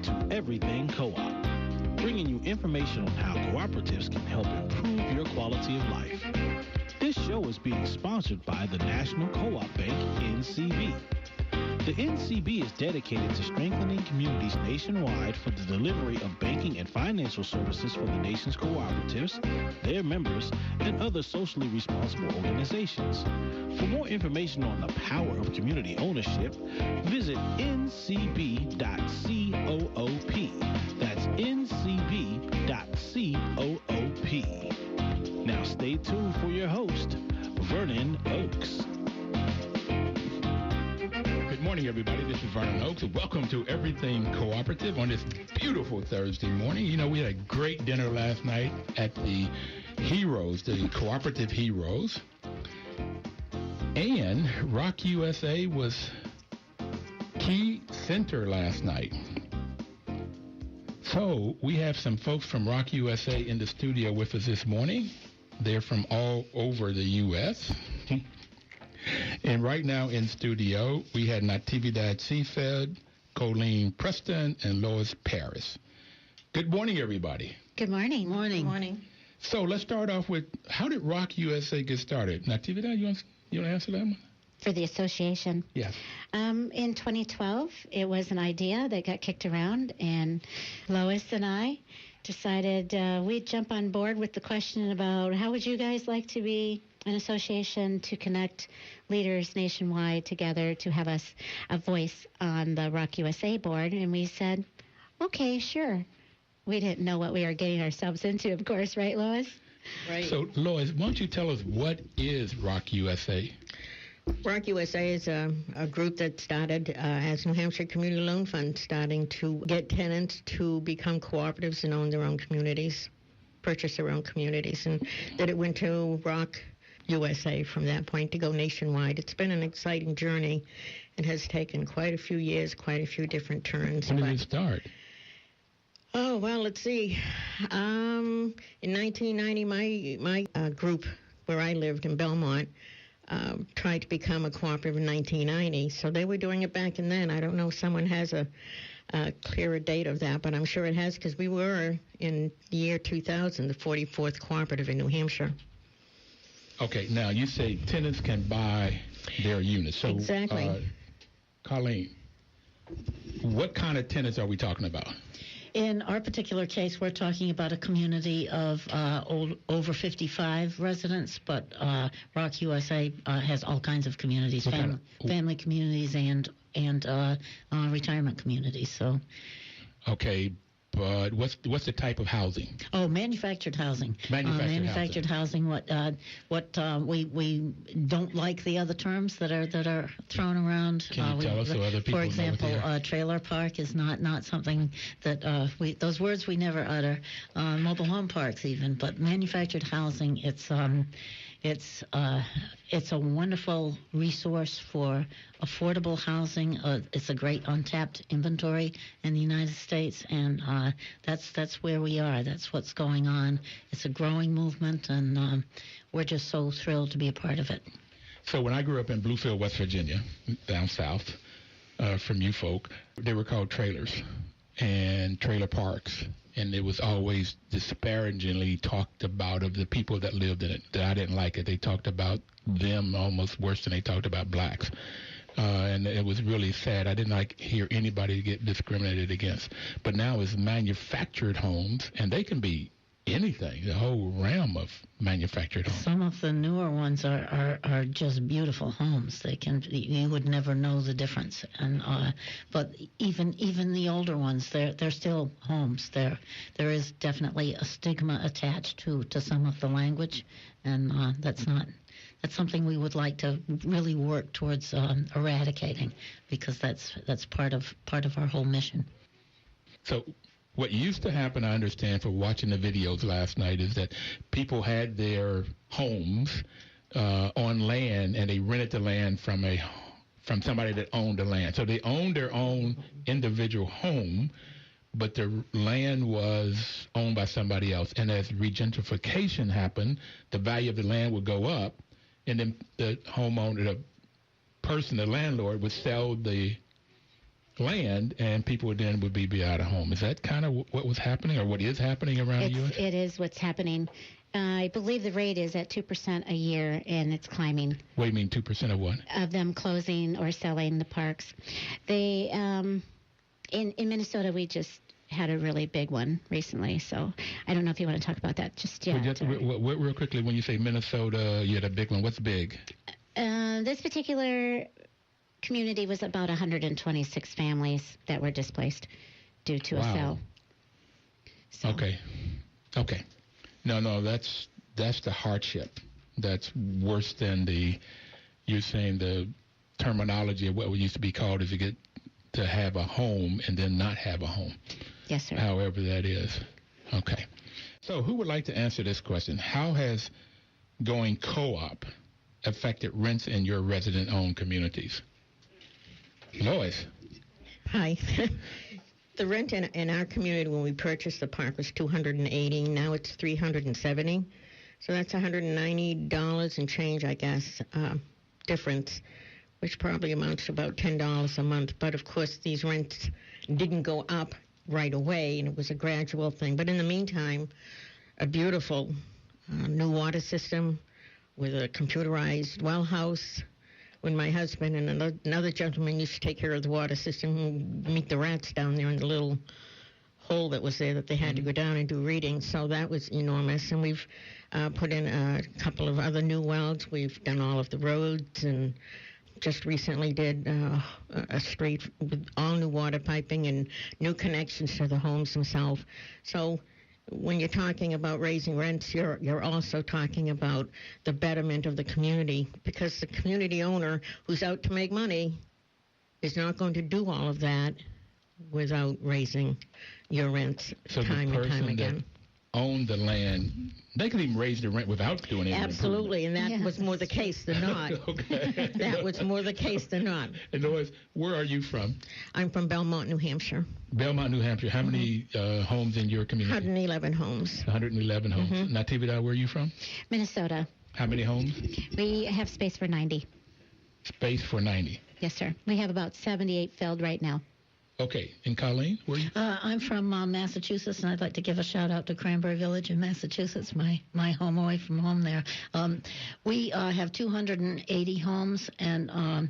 to Everything Co-op, bringing you information on how cooperatives can help improve your quality of life. This show is being sponsored by the National Co-op Bank, NCB. The NCB is dedicated to strengthening communities nationwide for the delivery of banking and financial services for the nation's cooperatives, their members, and other socially responsible organizations. For more information on the power of community ownership, visit ncb.coop. That's ncb.coop. Now stay tuned for your host, Vernon Oakes. Good morning, everybody. This is Vernon Oakes. Welcome to Everything Cooperative on this beautiful Thursday morning. You know, we had a great dinner last night at the Heroes, the Cooperative Heroes. And ROC USA was key center last night. So we have some folks from ROC USA in the studio with us this morning. They're from all over the U.S., and right now in studio, we had Natividad Seafed, Colleen Preston, and Lois Paris. Good morning, everybody. Good morning. Morning. Good morning. So let's start off with, how did ROC USA get started? Natividad, you want to answer that one? For the association? Yes. In 2012, it was an idea that got kicked around, and Lois and I decided we'd jump on board with the question about how would you guys like to be an association to connect leaders nationwide together to have us a voice on the ROC USA board. And we said, okay, sure. We didn't know what we were getting ourselves into, of course, right, Lois? Right. So, Lois, why don't you tell us what is ROC USA? ROC USA is a group that started as New Hampshire Community Loan Fund, starting to get tenants to become cooperatives and own their own communities, purchase their own communities. And then it went to ROC USA from that point to go nationwide. It's been an exciting journey and has taken quite a few years, quite a few different turns. When did it start? Oh, well, let's see. In 1990, my group where I lived in Belmont tried to become a cooperative in 1990. So they were doing it back in then. I don't know if someone has a clearer date of that, but I'm sure it has, because we were, in the year 2000, the 44th cooperative in New Hampshire. Okay, now you say tenants can buy their units. So, exactly. Colleen, what kind of tenants are we talking about? In our particular case, we're talking about a community of over 55 residents, but ROC USA has all kinds of communities, family communities and retirement communities. So, okay, but what's the type of housing? Oh, manufactured housing. Manufactured housing. What we don't like the other terms that are thrown around. Can you tell us so other people for example, know what trailer park is not something that those words we never utter. Mobile home parks even, but manufactured housing. It's a wonderful resource for affordable housing. It's a great untapped inventory in the United States, and that's where we are. That's what's going on. It's a growing movement, and we're just so thrilled to be a part of it. So when I grew up in Bluefield, West Virginia, down south from you folk, they were called trailers and trailer parks. And it was always disparagingly talked about of the people that lived in it, that I didn't like it. They talked about them almost worse than they talked about blacks. And it was really sad. I didn't hear anybody get discriminated against. But now it's manufactured homes, and they can be anything, the whole realm of manufactured homes. Some of the newer ones are just beautiful homes. You would never know the difference. And but even the older ones, they're still homes. There is definitely a stigma attached to some of the language, and that's something we would like to really work towards eradicating, because that's part of our whole mission. So what used to happen, I understand, for watching the videos last night, is that people had their homes on land, and they rented the land from somebody that owned the land. So they owned their own individual home, but the land was owned by somebody else. And as regentrification happened, the value of the land would go up, and then the homeowner, the person, the landlord, would sell the land, and people then would be out of home. Is that kind of what was happening, or what is happening around the U.S.? It is what's happening. I believe the rate is at 2% a year, and it's climbing. What do you mean 2% of what? Of them closing or selling the parks. They in Minnesota, we just had a really big one recently, so I don't know if you want to talk about that just yet. Real quickly, when you say Minnesota, you had a big one. What's big? This particular community was about 126 families that were displaced due to a sale. So. Okay. No, that's the hardship. That's worse than you're saying the terminology of what used to be called is to have a home and then not have a home. Yes, sir. However that is. Okay. So who would like to answer this question? How has going co-op affected rents in your resident-owned communities? Lois. Hi. The rent in our community when we purchased the park was $280. Now it's $370. So that's $190 and change, I guess, difference, which probably amounts to about $10 a month. But, of course, these rents didn't go up right away, and it was a gradual thing. But in the meantime, a beautiful new water system with a computerized well house. When my husband and another gentleman used to take care of the water system and meet the rats down there in the little hole that was there that they had to go down and do readings. So that was enormous. And we've put in a couple of other new wells. We've done all of the roads and just recently did a street with all new water piping and new connections to the homes themselves. So when you're talking about raising rents, you're also talking about the betterment of the community, because the community owner who's out to make money is not going to do all of that without raising your rents time and time again. Own the land, they could even raise the rent without doing anything. Absolutely, and that was more the case than not. Okay. That was more the case than not. And Lois, where are you from? I'm from Belmont, New Hampshire. Belmont, New Hampshire. How many homes in your community? 111 homes. 111 homes. Natividad, where are you from? Minnesota. How many homes? We have space for 90. Space for 90. Yes, sir. We have about 78 filled right now. Okay. And Colleen, where are you? I'm from Massachusetts, and I'd like to give a shout-out to Cranberry Village in Massachusetts, my home away from home there. We have 280 homes, and our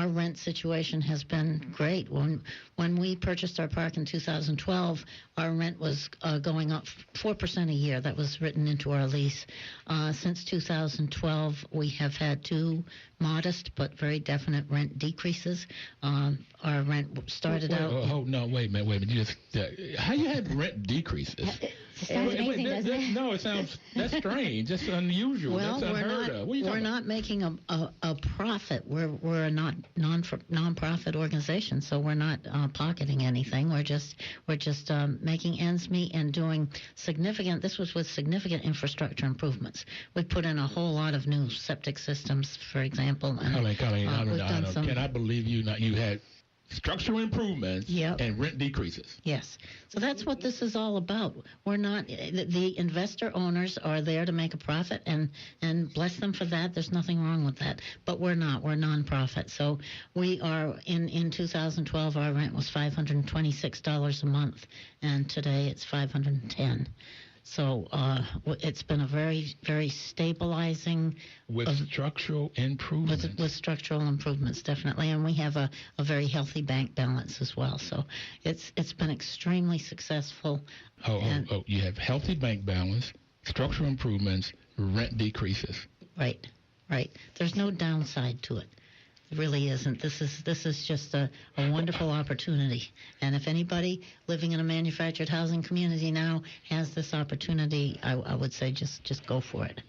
rent situation has been great. When we purchased our park in 2012, our rent was going up 4% a year. That was written into our lease. Since 2012, we have had two modest but very definite rent decreases. Our rent started out... Oh, no, wait a minute. How you had rent decreases? It sounds amazing, doesn't it? No, that's strange. That's unusual. Well, that's unheard of. We're not making a profit. We're a non-profit organization, so we're not pocketing anything. We're just making ends meet and doing significant. This was with significant infrastructure improvements. We put in a whole lot of new septic systems, for example. And, Colleen, can I believe you? You had structural improvements and rent decreases. Yes. So that's what this is all about. We're not, the investor owners are there to make a profit, and bless them for that. There's nothing wrong with that. But we're not. We're nonprofit. So we are, in 2012, our rent was $526 a month, and today it's $510. So it's been a very, very stabilizing... With structural improvements. With structural improvements, definitely. And we have a very healthy bank balance as well. So it's been extremely successful. You have healthy bank balance, structural improvements, rent decreases. Right. There's no downside to it. It really isn't. This is just a wonderful opportunity. And if anybody living in a manufactured housing community now has this opportunity, I would say just go for it.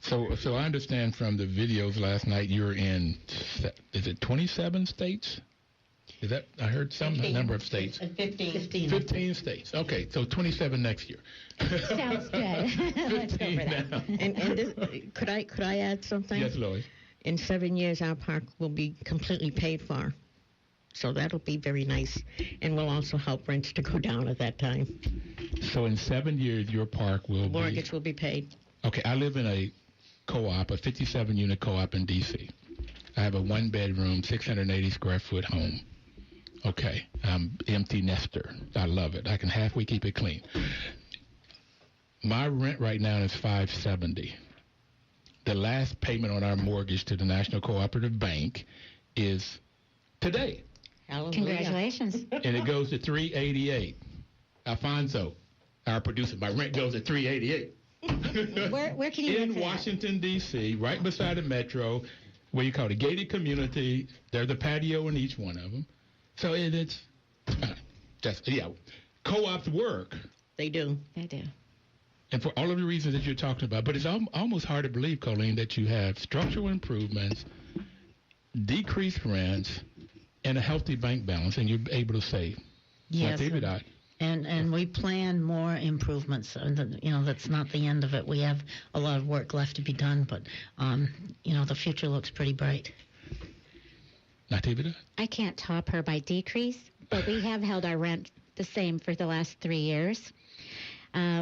So I understand from the videos last night you're in, is it 27 states? Is that, I heard some 15. Number of states. 15 states. Okay, so 27 next year. Sounds good. Let's go for that. Now. And could I add something? Yes, Lois. In 7 years, our park will be completely paid for. So that'll be very nice. And will also help rents to go down at that time. So in 7 years, your park will Mortgage will be paid. Okay, I live in a co-op, a 57-unit co-op in D.C. I have a one-bedroom, 680-square-foot home. Okay, I'm empty nester. I love it. I can halfway keep it clean. My rent right now is $570. The last payment on our mortgage to the National Cooperative Bank is today. Hallelujah. Congratulations. And it goes to $388. Alfonso, our producer, my rent goes to $388. Where can you in live that? Washington, D.C., right beside the metro, where you call it a gated community. There's a patio in each one of them. So it's just, co-ops work. They do. They do. And for all of the reasons that you're talking about. But it's almost hard to believe, Colleen, that you have structural improvements, decreased rents, and a healthy bank balance, and you're able to save. Yes. Like And we plan more improvements. That's not the end of it. We have a lot of work left to be done, but, the future looks pretty bright. Natividad? I can't top her by decrease, but we have held our rent the same for the last 3 years.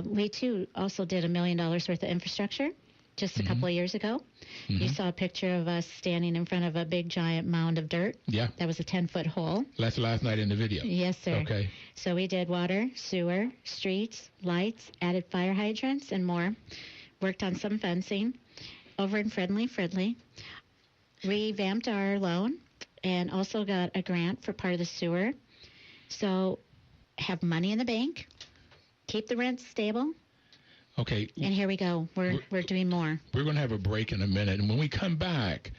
We, too, also did $1 million worth of infrastructure just a couple of years ago. Mm-hmm. You saw a picture of us standing in front of a big, giant mound of dirt. Yeah. That was a 10-foot hole. That's last night in the video. Yes, sir. Okay. So we did water, sewer, streets, lights, added fire hydrants, and more. Worked on some fencing over in Fridley. Revamped our loan and also got a grant for part of the sewer. So have money in the bank, keep the rent stable. Okay. And here we go. We're doing more. We're going to have a break in a minute. And when we come back,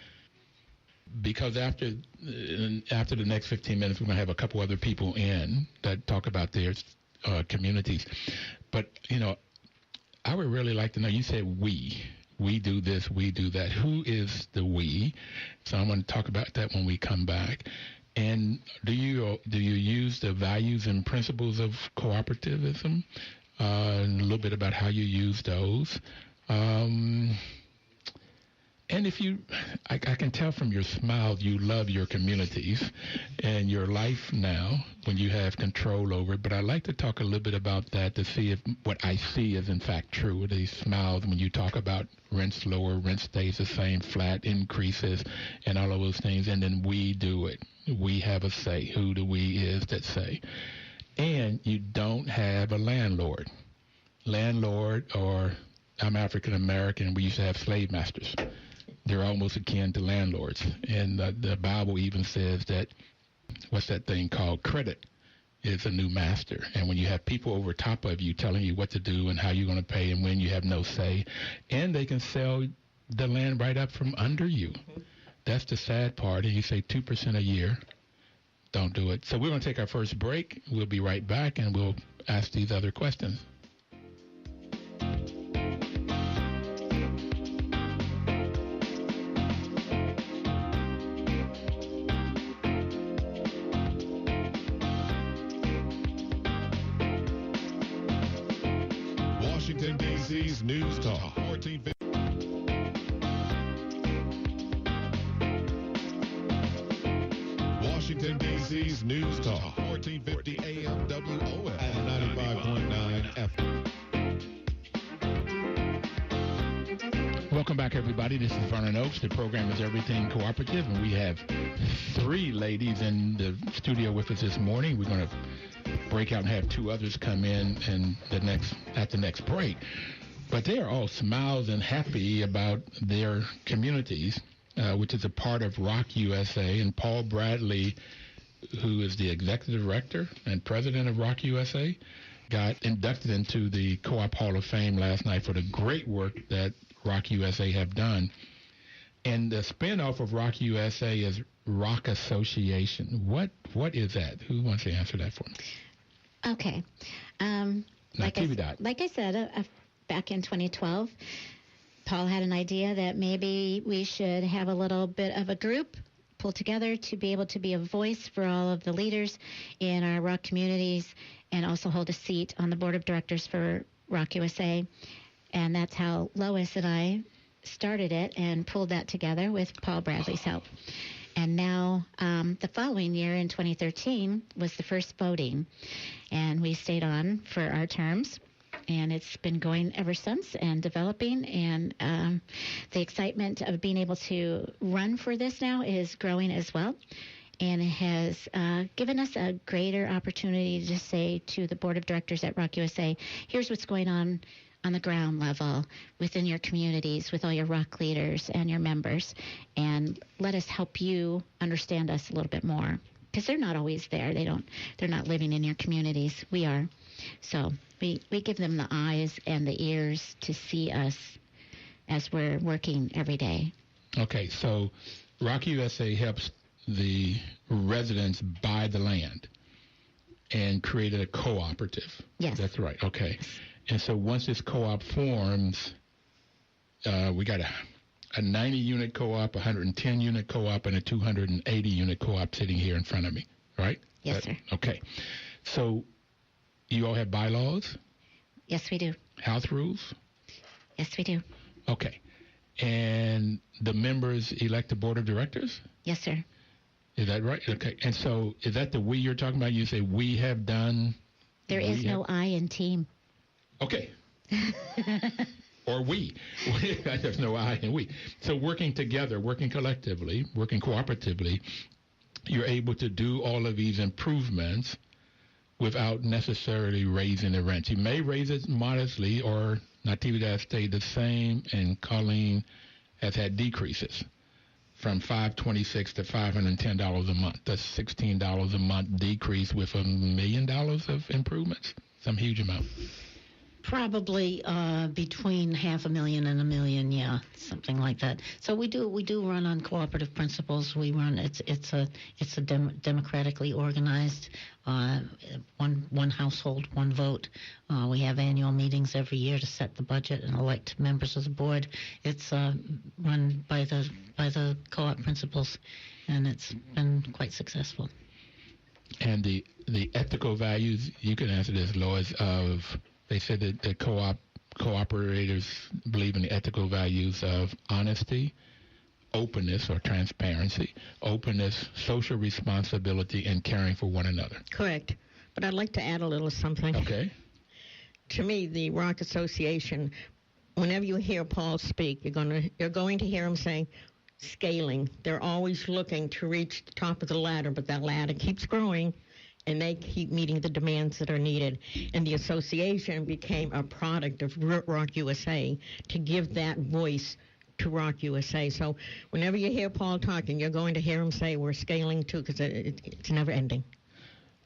because after the next 15 minutes, we're going to have a couple other people in that talk about their communities. But, I would really like to know, you said we do this, we do that. Who is the we? So I'm going to talk about that when we come back. And do you use the values and principles of cooperativism? And a little bit about how you use those. And if I can tell from your smile, you love your communities and your life now when you have control over it. But I'd like to talk a little bit about that to see if what I see is in fact true. These smiles when you talk about rents lower, rent stays the same, flat increases, and all of those things. And then we do it. We have a say. Who the we is that say. And you don't have a landlord. Or I'm African American. We used to have slave masters. They're almost akin to landlords. And the Bible even says that, what's that thing called? Credit is a new master. And when you have people over top of you telling you what to do and how you're going to pay and when, you have no say. And they can sell the land right up from under you. Mm-hmm. That's the sad part. And you say 2% a year. Don't do it. So we're going to take our first break. We'll be right back, and we'll ask these other questions. Washington, D.C.'s News Talk, 1450. Washington, D.C.'s News Talk, 1450 AM WOF and 95.9 FM. Welcome back, everybody. This is Vernon Oakes. The program is Everything Cooperative, and we have 3 ladies in the studio with us this morning. We're going to break out and have 2 others come in at the next break. But they are all smiles and happy about their communities, which is a part of ROC USA. And Paul Bradley, who is the executive director and president of ROC USA, got inducted into the Co-op Hall of Fame last night for the great work that ROC USA have done. And the spinoff of ROC USA is ROC Association. What is that? Who wants to answer that for me? Okay. Like I said, back in 2012, Paul had an idea that maybe we should have a little bit of a group pull together to be able to be a voice for all of the leaders in our ROC communities and also hold a seat on the board of directors for ROC USA. And that's how Lois and I started it and pulled that together with Paul Bradley's help. And now the following year in 2013 was the first voting. And we stayed on for our terms. and it's been going ever since and developing. And the excitement of being able to run for this now is growing as well. And it has given us a greater opportunity to say to the board of directors at ROC USA, here's what's going on the ground level within your communities with all your ROC leaders and your members, and let us help you understand us a little bit more, because they're not always there. They're not living in your communities. We are. So we give them the eyes and the ears to see us as we're working every day. Okay, so ROC USA helps the residents buy the land and created a cooperative. Yes. That's right. Okay. And so once this co-op forms, we got a 90-unit co-op, 110-unit co-op, and a 280-unit co-op sitting here in front of me, right? Yes, sir. Okay. So you all have bylaws? Yes, we do. House rules? Yes, we do. Okay. And the members elect the board of directors? Yes, sir. Is that right? Okay. And so is that the we you're talking about? You say we have done? There is no I in team. Okay. Or we. There's no I in we. So working together, working collectively, working cooperatively, you're able to do all of these improvements without necessarily raising the rent. You may raise it modestly, or Natividad stayed the same, and Colleen has had decreases from $526 to $510 a month. That's $16 a month decrease with $1 million of improvements. Some huge amount. Probably between $500,000 and $1 million, yeah, something like that. So we do run on cooperative principles. We run it's a democratically organized one household, one vote. We have annual meetings every year to set the budget and elect members of the board. It's run by the co-op principles, and it's been quite successful. And the ethical values, you can answer this, Lois, they said that the cooperators believe in the ethical values of honesty, openness or transparency, openness, social responsibility, and caring for one another. Correct. But I'd like to add a little something. Okay. To me, the ROC Association, whenever you hear Paul speak, you're going to hear him saying scaling. They're always looking to reach the top of the ladder, but that ladder keeps growing, and they keep meeting the demands that are needed. And the association became a product of ROC USA to give that voice to ROC USA. So whenever you hear Paul talking, you're going to hear him say we're scaling too, because it's never ending.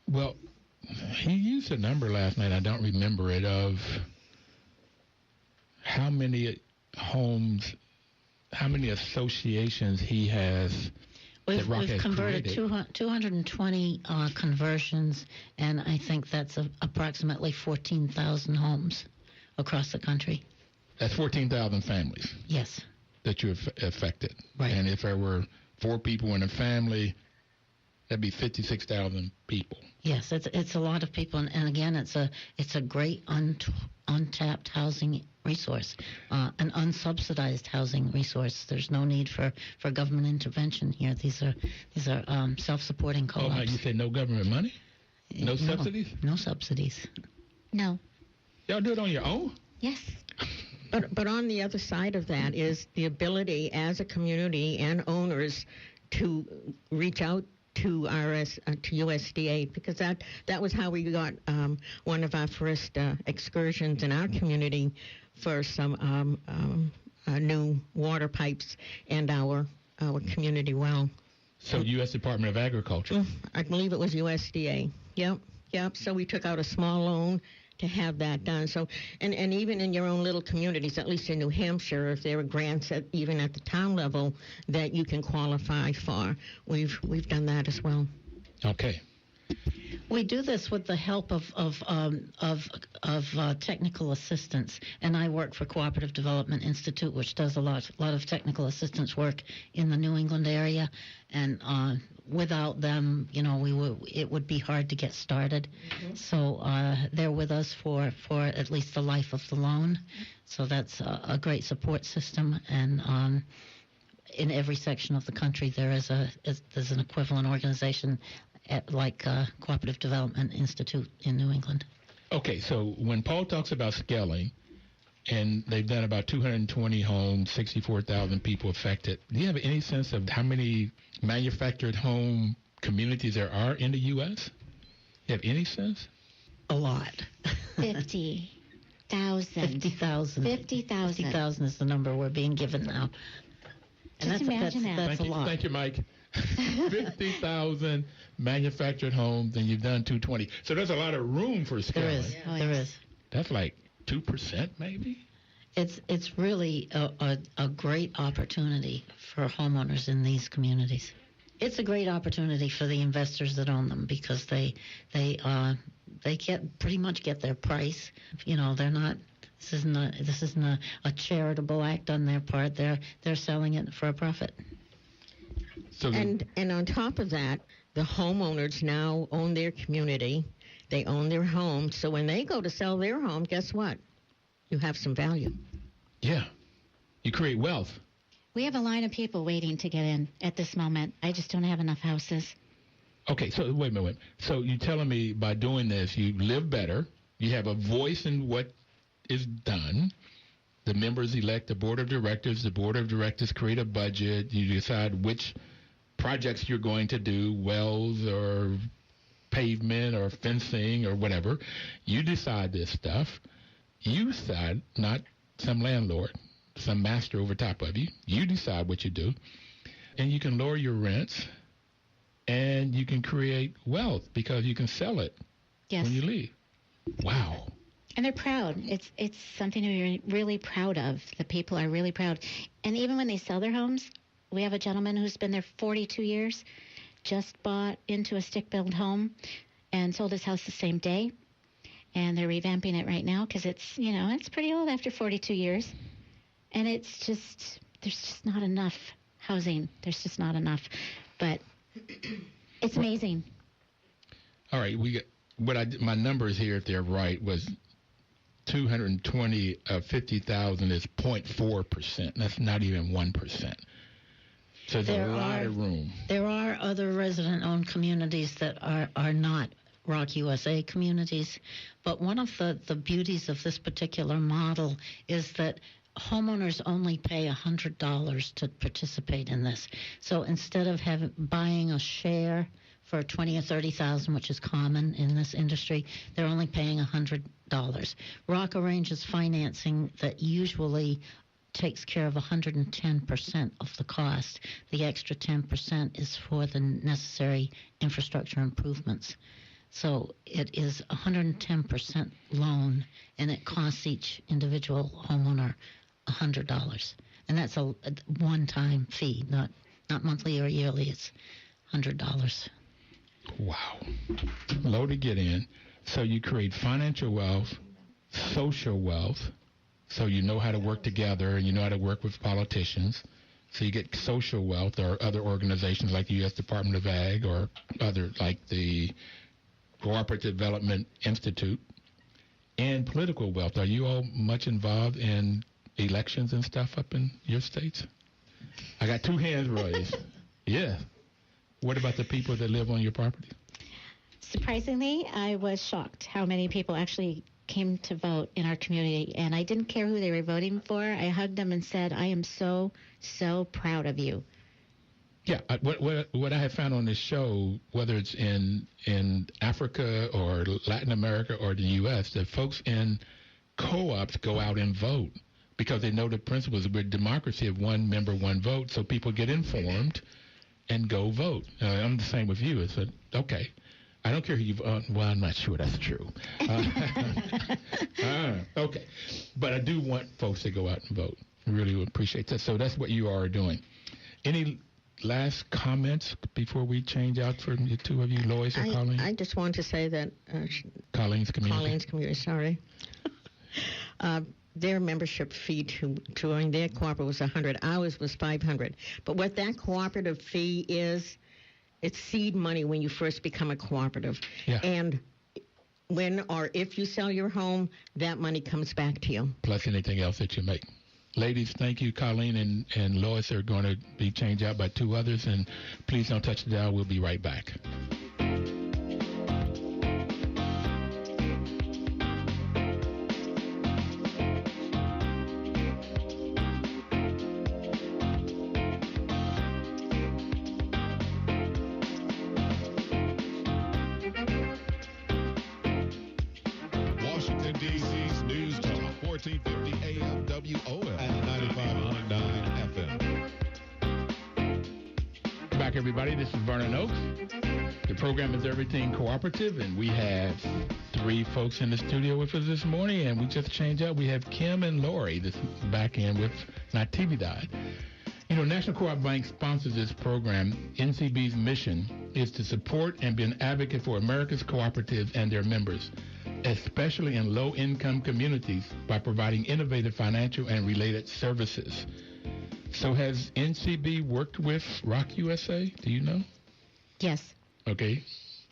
Well, he used a number last night, I don't remember it, of how many homes, how many associations he has. We've converted 220 conversions, and I think that's approximately 14,000 homes across the country. That's 14,000 families. Yes. That you've affected. Right. And if there were 4 people in a family, that'd be 56,000 people. Yes, it's a lot of people, and again, it's a great untapped housing resource, an unsubsidized housing resource. There's no need for government intervention here. These are self-supporting co-ops. Oh, you say no government money? No subsidies? No subsidies. No. Y'all do it on your own? Yes. But on the other side of that is the ability as a community and owners to reach out to to USDA, because that was how we got one of our first excursions in our community for some new water pipes and our community well. So U.S. Department of Agriculture. I believe it was USDA. Yep. So we took out a small loan to have that done. So, and even in your own little communities, at least in New Hampshire, if there are grants even at the town level that you can qualify for, we've done that as well. Okay. We do this with the help of technical assistance, and I work for Cooperative Development Institute, which does a lot of technical assistance work in the New England area, and without them, it would be hard to get started. Mm-hmm. So they're with us for at least the life of the loan. So that's a great support system, and in every section of the country there's an equivalent organization like Cooperative Development Institute in New England. Okay, so when Paul talks about scaling, and they've done about 220 homes, 64,000 people affected, do you have any sense of how many manufactured home communities there are in the U.S.? You have any sense? A lot. 50,000. 50,000. 50,000 is the number we're being given now. And Just imagine that. That's a lot. Thank you, Mike. 50,000 manufactured homes, and you've done 220. So there's a lot of room for scaling. There is. There is. That's like 2% maybe? It's really a great opportunity for homeowners in these communities. It's a great opportunity for the investors that own them because they pretty much get their price. You know, they're not. This isn't a charitable act on their part. They're selling it for a profit. So and on top of that, the homeowners now own their community. They own their home. So when they go to sell their home, guess what? You have some value. Yeah. You create wealth. We have a line of people waiting to get in at this moment. I just don't have enough houses. Okay, so wait a minute. So you're telling me by doing this, you live better, you have a voice in what is done. The members elect the board of directors. The board of directors create a budget. You decide which projects you're going to do, wells or pavement or fencing or whatever. You decide this stuff. You decide, not some landlord, some master over top of you. You decide what you do. And you can lower your rents and you can create wealth because you can sell it Yes. when you leave. Wow. And they're proud. It's something to be really proud of. The people are really proud. And even when they sell their homes, we have a gentleman who's been there 42 years, just bought into a stick-built home and sold his house the same day. And they're revamping it right now because it's pretty old after 42 years. And there's just not enough housing. There's just not enough. But it's amazing. All right, my numbers here, if they're right, was 220 of 50,000 is 0.4%. That's not even 1%. So there's a lot of room. There are other resident-owned communities that are not ROC USA communities, but one of the beauties of this particular model is that homeowners only pay $100 to participate in this. So instead of buying a share for 20 or 30,000, which is common in this industry, they're only paying $100. ROC arranges financing that usually takes care of 110% of the cost. The extra 10% is for the necessary infrastructure improvements. So it is 110% loan, and it costs each individual homeowner $100. And that's a one-time fee, not monthly or yearly. It's $100. Wow. Low to get in. So you create financial wealth, social wealth, so you know how to work together and you know how to work with politicians. So you get social wealth or other organizations like the U.S. Department of Ag or other like the Cooperative Development Institute, and political wealth. Are you all much involved in elections and stuff up in your states? I got two hands raised. Yeah. What about the people that live on your property? Surprisingly, I was shocked how many people actually came to vote in our community, and I didn't care who they were voting for. I hugged them and said, I am so, so proud of you. Yeah, what I have found on this show, whether it's in Africa or Latin America or the U.S., that folks in co-ops go out and vote because they know the principles of democracy of one member, one vote, so people get informed and go vote. I'm the same with you. It's okay. I don't care who you vote. Well, I'm not sure that's true. Okay. But I do want folks to go out and vote. I really would appreciate that. So that's what you are doing. Any last comments before we change out from the two of you, Lois or Colleen? I just want to say that Colleen's community, sorry. Their membership fee to join their cooperative was $100. Ours was $500. But what that cooperative fee is, it's seed money when you first become a cooperative. Yeah. And when or if you sell your home, that money comes back to you. Plus anything else that you make. Ladies, thank you. Colleen and Lois are going to be changed out by two others. And please don't touch the dial. We'll be right back. everybody. This is Vernon Oaks. The program is Everything Cooperative, and we have 3 folks in the studio with us this morning, and we just changed up. We have Kim and Lori this back in with Natividad. You know, National Co-op Bank sponsors this program. NCB's mission is to support and be an advocate for America's cooperatives and their members, especially in low-income communities, by providing innovative financial and related services. So has NCB worked with ROC USA? Do you know? Yes. Okay.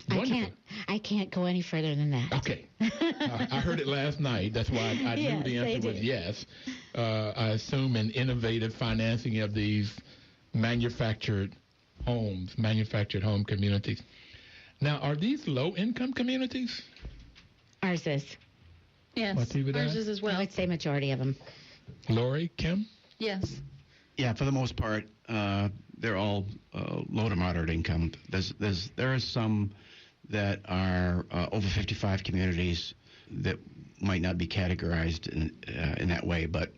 Wonderful. I can't go any further than that. Okay. I heard it last night. That's why I knew the answer was yes. I assume in innovative financing of these manufactured home communities. Now, are these low-income communities? Ours is. Yes, Natividad? ours is as well. I would say majority of them. Lori, Kim? Yes. Yeah, for the most part, they're all low to moderate income. There are some that are over 55 communities that might not be categorized in that way, but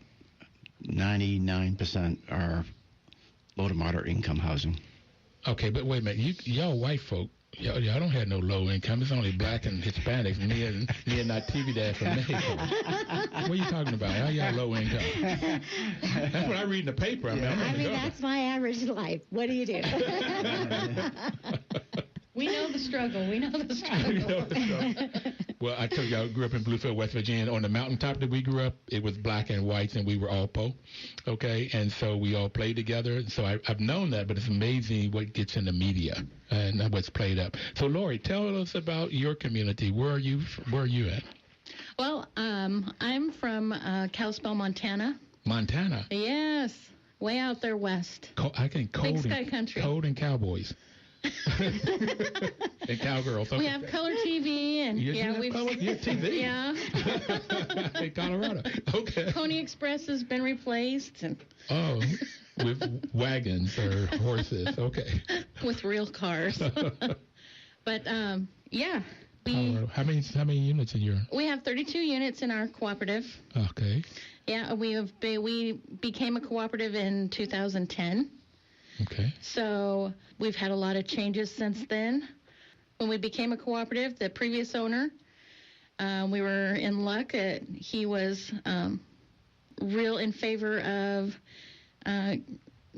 99% are low to moderate income housing. Okay, but wait a minute. Y'all white folk, y'all don't have no low income. It's only black and Hispanics. Me and Natividad from Mexico. What are you talking about? How y'all low income? That's what I read in the paper. I mean, That's my average life. What do you do? We know the struggle. Well, I told you I grew up in Bluefield, West Virginia. On the mountaintop that we grew up, it was black and whites, and we were all po. Okay, and so we all played together. So I've known that, but it's amazing what gets in the media and what's played up. So, Lori, tell us about your community. Where are you at? Well, I'm from Kalispell, Montana. Montana? Yes, way out there west. I think cold. Big sky country. Cold and cowboys. And cowgirls. Okay. We have color TV and we've TV. Yeah. In Colorado. Okay. Pony Express has been replaced and with wagons or horses. Okay. with real cars. But yeah, how many units in your? We have 32 units in our cooperative. Okay. Yeah, we became a cooperative in 2010. Okay. So we've had a lot of changes since then. When we became a cooperative, the previous owner, we were in luck. He was real in favor of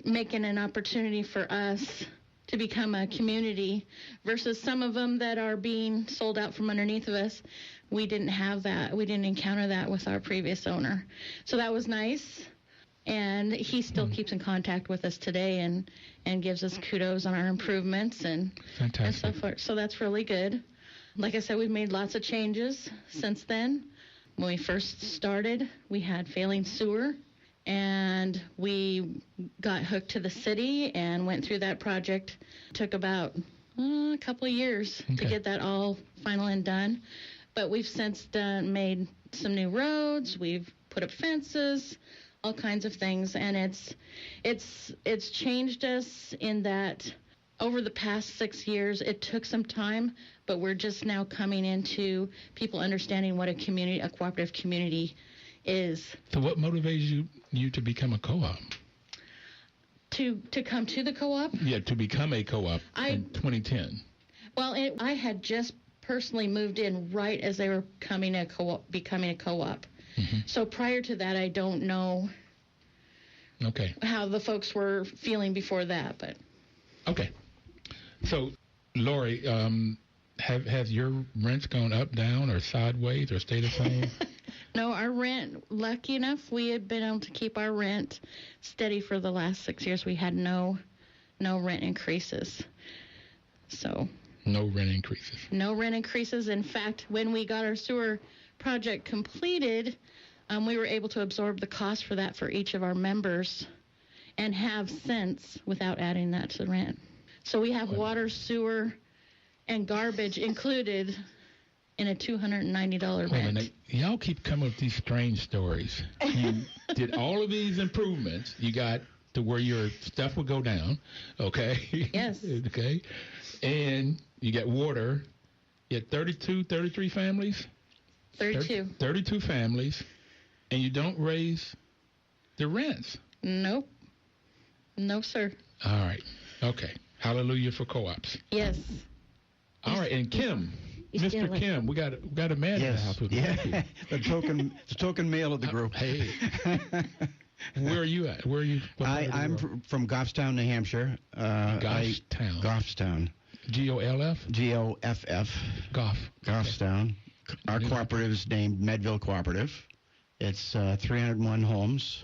making an opportunity for us to become a community versus some of them that are being sold out from underneath of us. We didn't have that. We didn't encounter that with our previous owner. So that was nice. And he still keeps in contact with us today and gives us kudos on our improvements and so forth. So that's really good. Like I said, we've made lots of changes since then. When we first started, we had failing sewer, and we got hooked to the city and went through that project. Took about a couple of years to get that all final and done. But we've since made some new roads. We've put up fences, all kinds of things, and it's changed us in that over the past 6 years. It took some time, but we're just now coming into people understanding what a cooperative community is. So what motivates you to become a co-op? To come to the co-op? Yeah, to become a co-op in 2010. Well, I had just personally moved in right as they were becoming a co-op. Mm-hmm. So prior to that, I don't know how the folks were feeling before that. But okay. So, Lori, has your rents gone up, down, or sideways, or stayed the same? No, our rent, lucky enough, we had been able to keep our rent steady for the last 6 years. We had no rent increases. So. No rent increases. No rent increases. In fact, when we got our sewer project completed, we were able to absorb the cost for that for each of our members and have since without adding that to the rent. So we have water, sewer, and garbage included in a $290 rent. Y'all keep coming up with these strange stories. You did all of these improvements. You got to where your stuff would go down, okay? Yes. Okay. And you got water. You had 33 families? 32. 32 families. And you don't raise the rents? Nope. No, sir. All right. Okay. Hallelujah for co-ops. Yes. All right, and Kim, You still Mr. like- Kim, we got a man in the house with yeah. me. the token male of the group. Hey, where are you at? Where are you? what part of the I'm world? from Goffstown, New Hampshire. Goffstown. Goffstown. G-O-L-F? Goff. Goff. Goffstown. Our cooperative is named Medville Cooperative. It's 301 homes.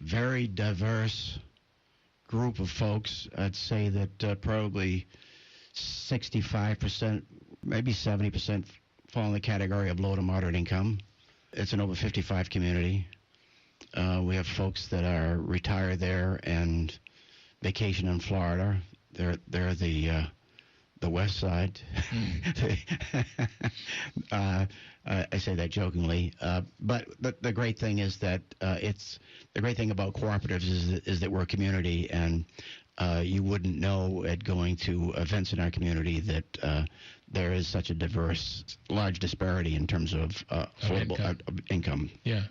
Very diverse group of folks. I'd say that probably 65%, maybe 70% fall in the category of low to moderate income. It's an over 55 community. We have folks that are retired there and vacation in Florida. They're the west side. I say that jokingly, but the great thing is that the great thing about cooperatives is that we're a community, and you wouldn't know at going to events in our community that there is such a large disparity in terms of affordable income. Yeah,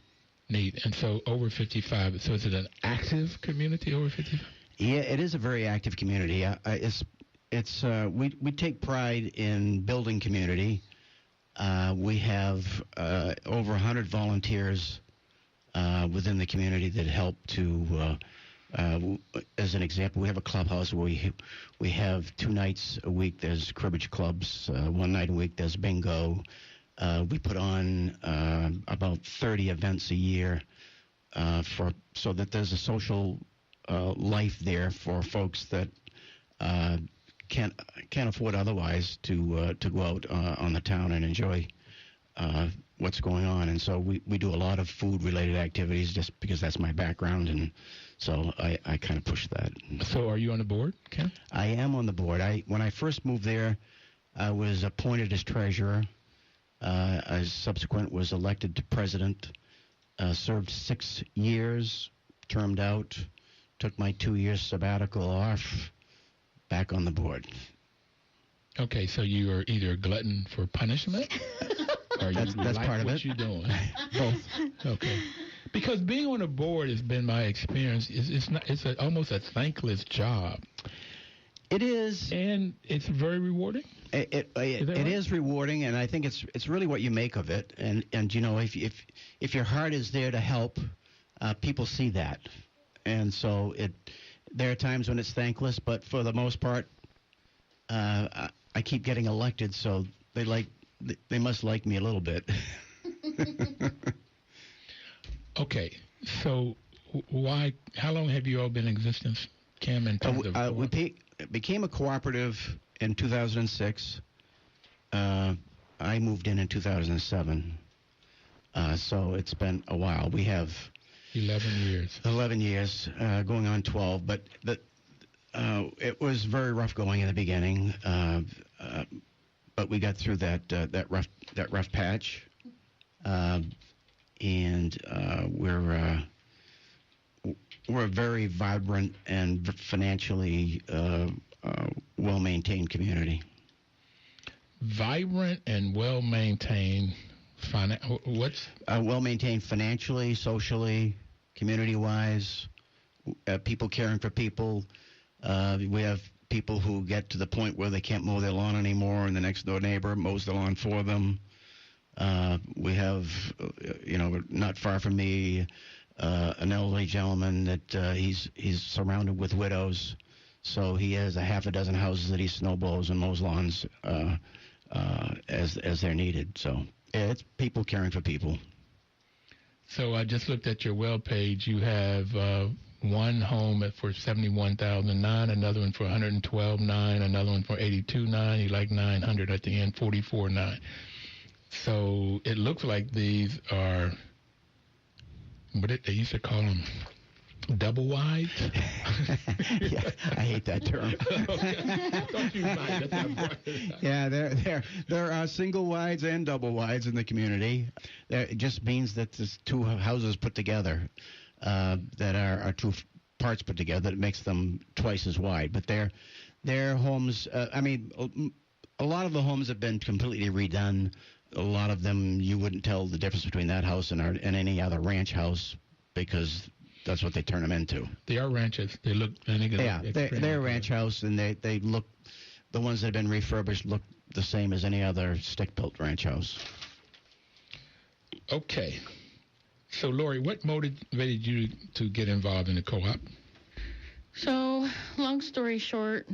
neat. And so over 55. So is it an active community over 55? Yeah, it is a very active community. We take pride in building community. We have over 100 volunteers within the community that help to. As an example, we have a clubhouse where we have 2 nights a week. There's cribbage clubs. 1 night a week there's bingo. We put on about 30 events a year so that there's a social life there for folks that can't afford otherwise to go out on the town and enjoy what's going on. And so we do a lot of food-related activities just because that's my background, and so I kind of push that. So are you on the board, Ken? I am on the board. When I first moved there, I was appointed as treasurer. I subsequent was elected to president. Served 6 years, termed out, took my 2 years sabbatical off, back on the board. Okay, so you are either a glutton for punishment, or That's like part of what it. you're doing. Both. Okay, because being on a board has been my experience. It's almost a thankless job, It is. and it's very rewarding. It right? is rewarding, and I think it's really what you make of it. And you know, if your heart is there to help, people see that, and so there are times when it's thankless, but for the most part, I keep getting elected, so they must like me a little bit. Okay, so how long have you all been in existence, Kim, in terms of We became a cooperative in 2006. I moved in 2007. So it's been a while. We have 11 years. 11 years, going on 12, but it was very rough going in the beginning, but we got through that rough patch, and we're a very vibrant and financially well-maintained community. Vibrant and well-maintained. What's well-maintained financially, socially, community-wise, people caring for people. We have people who get to the point where they can't mow their lawn anymore, and the next door neighbor mows the lawn for them. We have, not far from me, an elderly gentleman that he's surrounded with widows, so he has a half a dozen houses that he snowblows and mows lawns as they're needed. So it's people caring for people. So I just looked at your web page. You have one home for $71,009, another one for $112,900, another one for $82,900. You like $900 at the end, $44,900. So it looks like these are what they used to call them, double wides. Yeah, I hate that term. Don't you mind? That's not Yeah, there are single wides and double wides in the community. It just means that there's 2 houses put together that are 2 parts put together that makes them twice as wide. But they're homes. A lot of the homes have been completely redone. A lot of them you wouldn't tell the difference between that house and any other ranch house because that's what they turn them into. They are ranches. They look. They're a ranch house, and they look. The ones that have been refurbished look the same as any other stick-built ranch house. Okay. So, Lori, what motivated you to get involved in the co-op? So, long story short,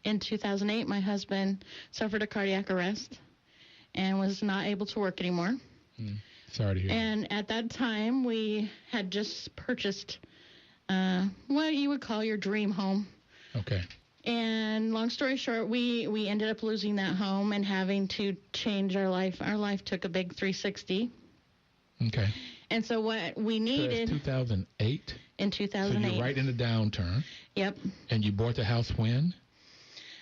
in 2008, my husband suffered a cardiac arrest and was not able to work anymore. Sorry to hear. And at that time, we had just purchased what you would call your dream home. Okay. And long story short, we ended up losing that home and having to change our life. Our life took a big 360. Okay. And so what we needed... So that's 2008? In 2008. So you're right in the downturn. Yep. And you bought the house when?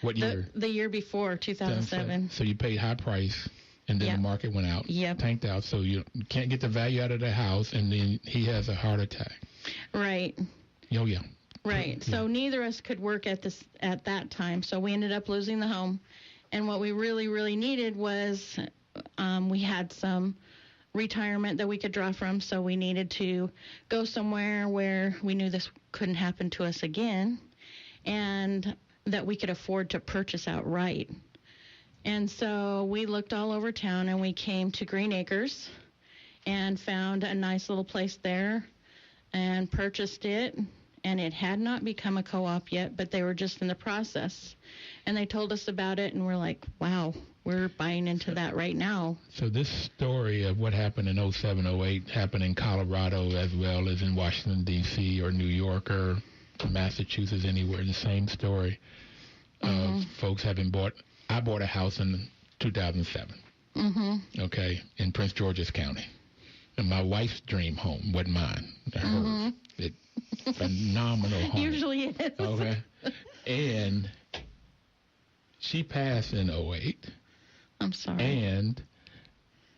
What year? The year before, 2007. So you paid high price, and then the market went out. Yep. Tanked out, so you can't get the value out of the house, and then he has a heart attack. Right. Oh, yeah. Right. Yeah. So neither of us could work at that time, so we ended up losing the home. And what we really, really needed was we had some retirement that we could draw from, so we needed to go somewhere where we knew this couldn't happen to us again, and that we could afford to purchase outright. And so we looked all over town, and we came to Green Acres and found a nice little place there and purchased it. And it had not become a co-op yet, but they were just in the process. And they told us about it, and we're like, wow, we're buying into that right now. So this story of what happened in 07, 08 happened in Colorado as well as in Washington, D.C. or New York or Massachusetts, anywhere. The same story of folks having I bought a house in 2007, okay, in Prince George's County. And my wife's dream home wasn't mine. Hers. Phenomenal home. Usually it is. Okay. And she passed in 08. I'm sorry. And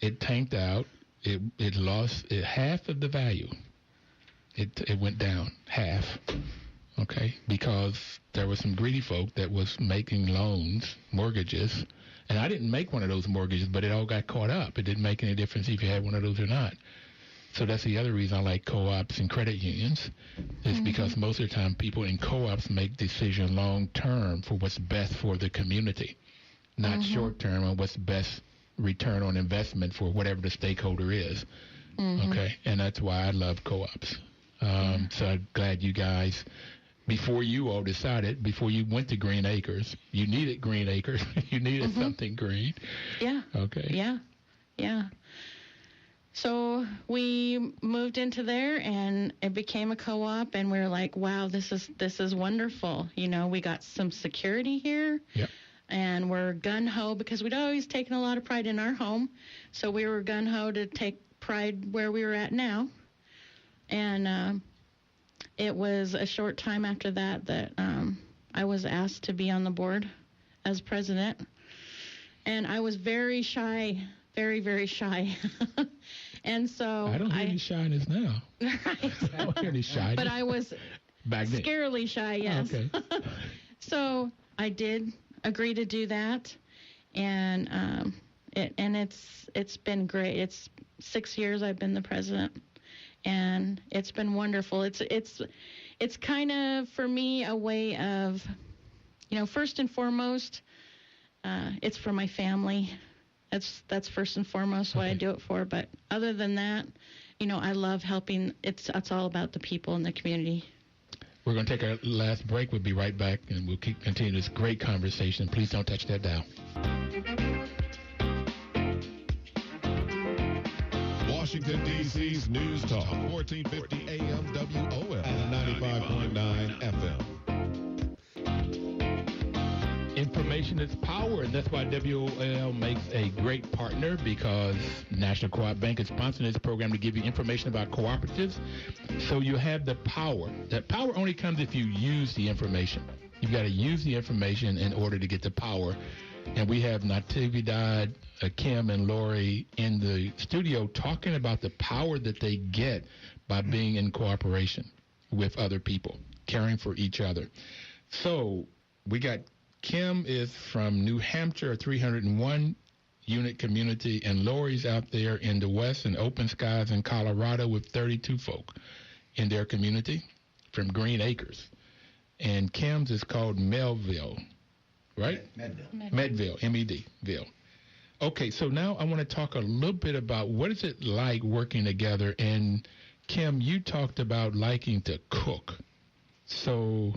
it tanked out. It lost half of the value. It went down half. Okay. Because there were some greedy folk that was making loans, mortgages. And I didn't make one of those mortgages, but it all got caught up. It didn't make any difference if you had one of those or not. So that's the other reason I like co-ops and credit unions, is because most of the time people in co-ops make decisions long-term for what's best for the community, not short-term on what's best return on investment for whatever the stakeholder is. Okay, and that's why I love co-ops. So I'm glad you guys, before you all decided, before you went to Green Acres, you needed Green Acres. You needed something green. Yeah. Okay. Yeah. So we moved into there, and it became a co-op, and we were like, wow, this is wonderful. You know, we got some security here. Yep. And we're gung-ho because we'd always taken a lot of pride in our home. So we were gung-ho to take pride where we were at now. And it was a short time after that I was asked to be on the board as president. And I was very shy, very, very shy. And so I don't hear any shyness now. Right. I don't hear any shyness. But I was back then. Scarily shy, yes. Okay. So I did agree to do that, and it's been great. It's 6 years I've been the president, and it's been wonderful. It's kind of, for me, a way of, first and foremost, it's for my family. That's first and foremost what I do it for. But other than that, I love helping. It's all about the people in the community. We're going to take our last break. We'll be right back, and we'll continue this great conversation. Please don't touch that dial. Washington, D.C.'s News Talk, 1450 AM WOF and 95.9 FM. Information is power, and that's why WOL makes a great partner, because National Co-op Bank is sponsoring this program to give you information about cooperatives, so you have the power. That power only comes if you use the information. You've got to use the information in order to get the power. And we have Natividad, Kim, and Lori in the studio talking about the power that they get by being in cooperation with other people, caring for each other. So we got Kim is from New Hampshire, a 301 unit community, and Lori's out there in the West in open skies in Colorado with 32 folk in their community from Green Acres. And Kim's is called Melville, right? Medville, M-E-D-ville. Okay, so now I want to talk a little bit about what is it like working together. And Kim, you talked about liking to cook. So,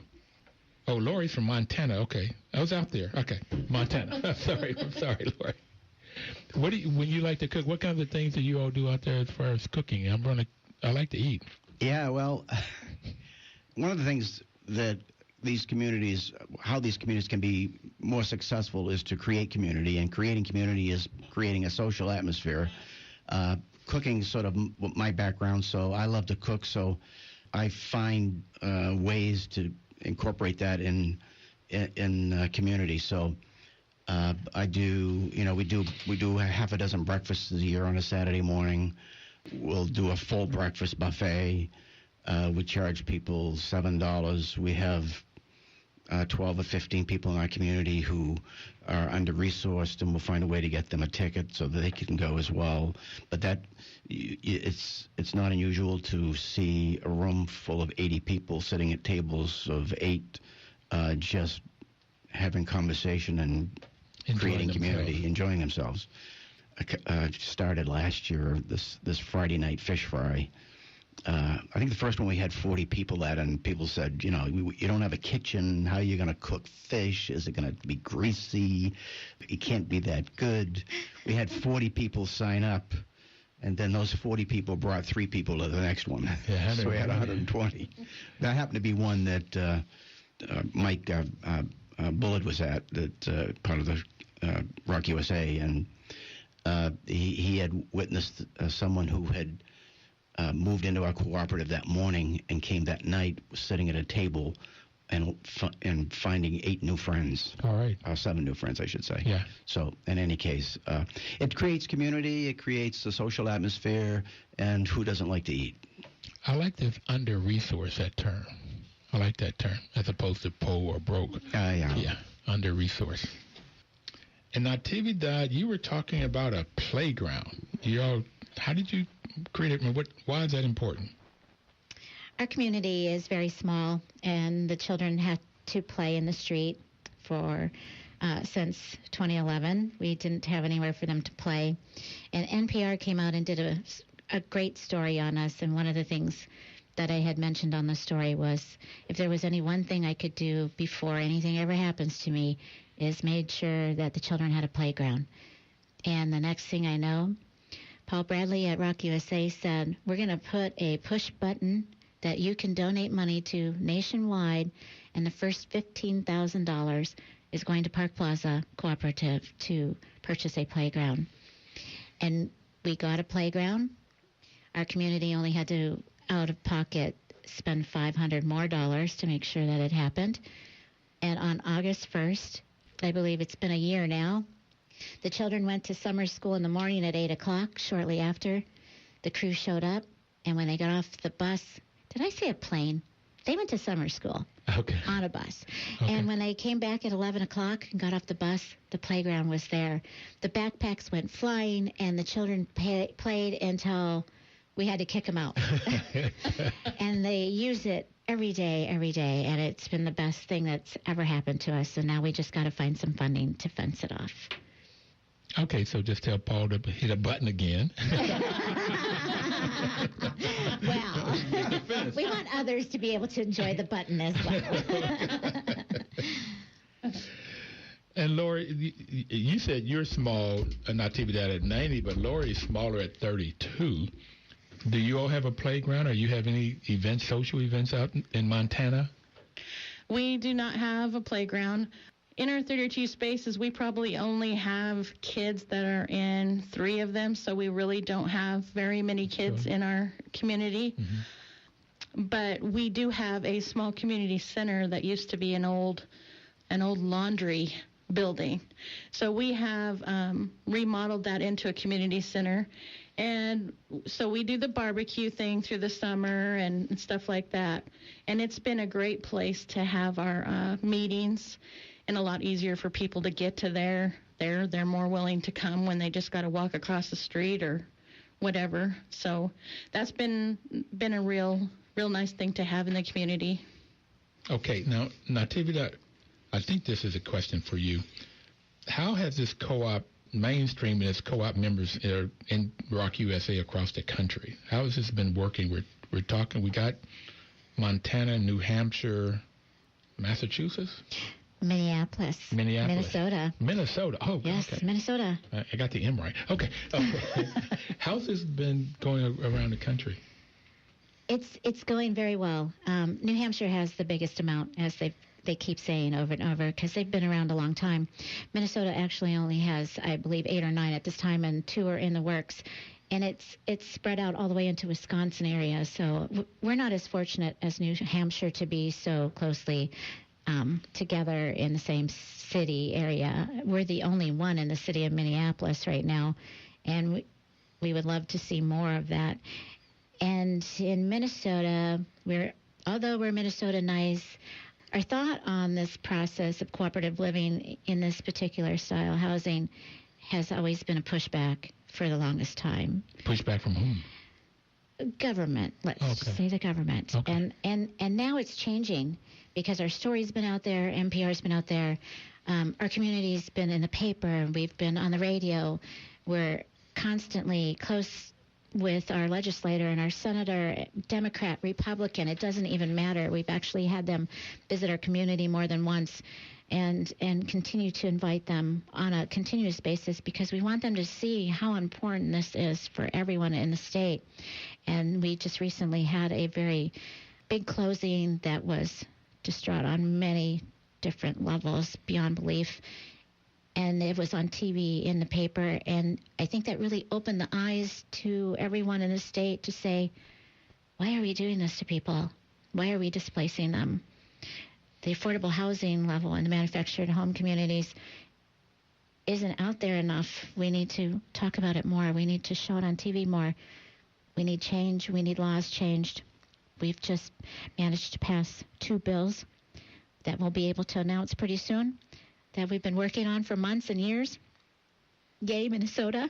Lori's from Montana. Okay, I was out there. Okay, Montana. I'm sorry, Lori. When you like to cook, what kinds of things do you all do out there as far as cooking? I like to eat. Yeah, well, one of the things that how these communities can be more successful is to create community, and creating community is creating a social atmosphere. Cooking sort of my background, so I love to cook, so I find ways to incorporate that in community. So I do, we do half a dozen breakfasts a year on a Saturday morning. We'll do a full breakfast buffet. We charge people $7. We have 12 or 15 people in our community who are under-resourced, and we'll find a way to get them a ticket so that they can go as well. But it's not unusual to see a room full of 80 people sitting at tables of 8, just having conversation and creating community, enjoying themselves. Started last year, this Friday night fish fry. I think the first one we had 40 people at, and people said, you don't have a kitchen. How are you going to cook fish? Is it going to be greasy? It can't be that good. We had 40 people sign up, and then those 40 people brought 3 people to the next one. Yeah, so we had 120. That happened to be one that Mike Bullard was at, that part of the ROC USA, and he had witnessed someone who had moved into our cooperative that morning and came that night, sitting at a table and finding 8 new friends. All right. 7 new friends, I should say. Yeah. So in any case, it creates community, it creates a social atmosphere, and who doesn't like to eat? I like this under-resourced, that term. I like that term, as opposed to poor or broke. Yeah. Yeah, under-resourced. And Natividad, you were talking about a playground. How did you create it? Why is that important? Our community is very small, and the children have to play in the street since 2011. We didn't have anywhere for them to play. And NPR came out and did a great story on us, and one of the things that I had mentioned on the story was, if there was any one thing I could do before anything ever happens to me, is made sure that the children had a playground. And the next thing I know, Paul Bradley at ROC USA said, we're going to put a push button that you can donate money to nationwide, and the first $15,000 is going to Park Plaza Cooperative to purchase a playground. And we got a playground. Our community only had to, out of pocket, spend $500 more to make sure that it happened. And on August 1st, I believe it's been a year now, the children went to summer school in the morning at 8 o'clock. Shortly after, the crew showed up, and when they got off the bus, did I say a plane? They went to summer school on a bus. Okay. And when they came back at 11 o'clock and got off the bus, the playground was there. The backpacks went flying, and the children played until we had to kick them out. And they use it every day, and it's been the best thing that's ever happened to us. So now we just got to find some funding to fence it off. Okay, so just tell Paul to hit a button again. Well, we want others to be able to enjoy the button as well. And Lori, you said you're small, Natividad at 90, but Lori's smaller at 32. Do you all have a playground, or you have any events, social events out in Montana? We do not have a playground. In our 32 spaces, we probably only have kids that are in 3 of them, so we really don't have very many kids in our community. Mm-hmm. But we do have a small community center that used to be an old laundry building. So we have remodeled that into a community center. And so we do the barbecue thing through the summer and stuff like that. And it's been a great place to have our meetings, and a lot easier for people to get to there. They're more willing to come when they just got to walk across the street or whatever. So that's been a real real nice thing to have in the community. Okay, now Tivita, I think this is a question for you. How has this co-op mainstream its co-op members in ROC USA across the country? How has this been working? We're talking. We got Montana, New Hampshire, Massachusetts, Minneapolis, Minnesota. Oh, yes, okay. Minnesota. I got the M right. Okay. How's this been going around the country? It's going very well. New Hampshire has the biggest amount, as they keep saying over and over, because they've been around a long time. Minnesota actually only has, I believe, 8 or 9 at this time, and 2 are in the works. And it's spread out all the way into Wisconsin area. So we're not as fortunate as New Hampshire to be so closely together in the same city area. We're the only one in the city of Minneapolis right now, and we would love to see more of that. And in Minnesota, although we're Minnesota nice, our thought on this process of cooperative living in this particular style housing has always been a pushback for the longest time. Pushback from whom? Government, let's say the government. Okay. And now it's changing because our story's been out there, NPR's been out there, our community's been in the paper, we've been on the radio. We're constantly close with our legislator and our senator, Democrat, Republican, it doesn't even matter. We've actually had them visit our community more than once and continue to invite them on a continuous basis because we want them to see how important this is for everyone in the state. And we just recently had a very big closing that was distraught on many different levels beyond belief. And it was on TV, in the paper, and I think that really opened the eyes to everyone in the state to say, why are we doing this to people? Why are we displacing them? The affordable housing level in the manufactured home communities isn't out there enough. We need to talk about it more. We need to show it on TV more. We need change. We need laws changed. We've just managed to pass 2 bills that we'll be able to announce pretty soon, that we've been working on for months and years. Yay, Minnesota.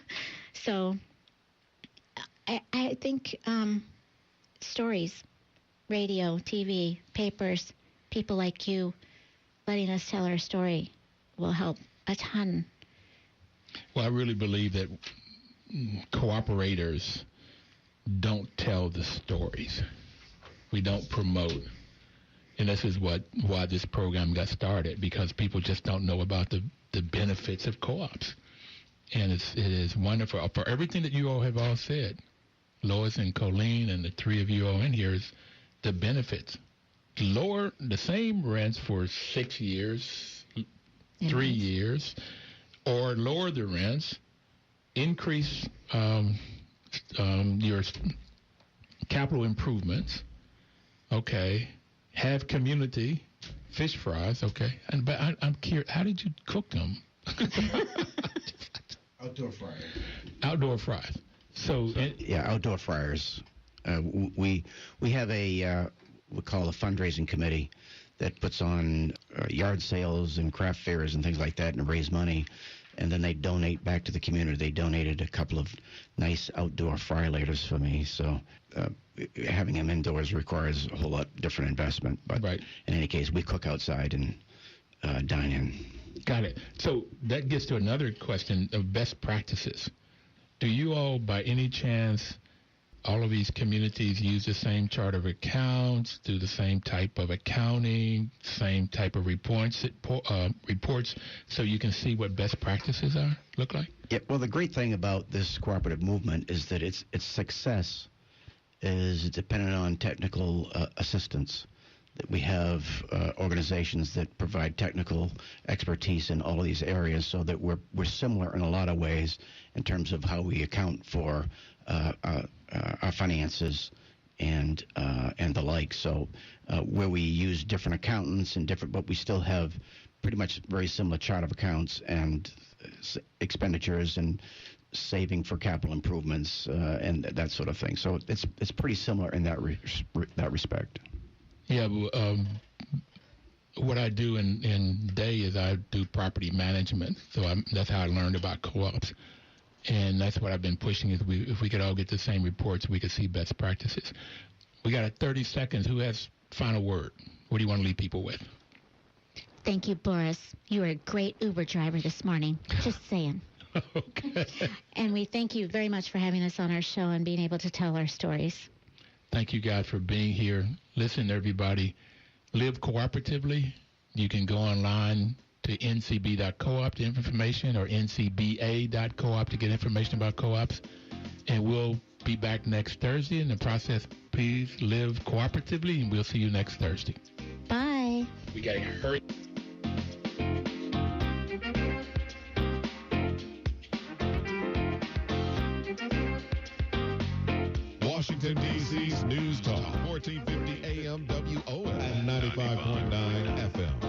So I think stories, radio, TV, papers, people like you letting us tell our story will help a ton. Well, I really believe that cooperators don't tell the stories. We don't promote. And this is why this program got started, because people just don't know about the benefits of co-ops. And it is wonderful. For everything that you all have all said, Lois and Colleen and the 3 of you all in here, is the benefits. Lower the same rents for 6 years, 3 years, or lower the rents, increase your capital improvements, okay, have community fish fries, okay. But I'm curious, how did you cook them? Outdoor fryers. Outdoor fries. So outdoor fryers. We have a we call a fundraising committee that puts on yard sales and craft fairs and things like that and raise money, and then they donate back to the community. They donated a couple of nice outdoor frylators for me, so having them indoors requires a whole lot different investment. But right. In any case, we cook outside and dine in. Got it. So that gets to another question of best practices. Do you all, by any chance, all of these communities use the same chart of accounts, do the same type of accounting, same type of reports, so you can see what best practices look like? Yeah, well, the great thing about this cooperative movement is that its success is dependent on technical assistance. That we have organizations that provide technical expertise in all of these areas, so that we're similar in a lot of ways in terms of how we account for our finances and the like. So where we use different accountants and but we still have pretty much very similar chart of accounts and expenditures and saving for capital improvements and that sort of thing. So it's pretty similar in that respect. Yeah, what I do in day is I do property management. So that's how I learned about co-ops. And that's what I've been pushing is if we could all get the same reports, we could see best practices. We got 30 seconds. Who has final word? What do you want to leave people with? Thank you, Boris. You were a great Uber driver this morning. Just saying. Okay. And we thank you very much for having us on our show and being able to tell our stories. Thank you, guys, for being here. Listen, everybody, live cooperatively. You can go online to ncb.coop to information, or ncba.coop to get information about co-ops. And we'll be back next Thursday. In the process, please live cooperatively, and we'll see you next Thursday. Bye. We got to hurry. Washington, D.C.'s News Talk, 1450 AM WOS and 95.9 FM.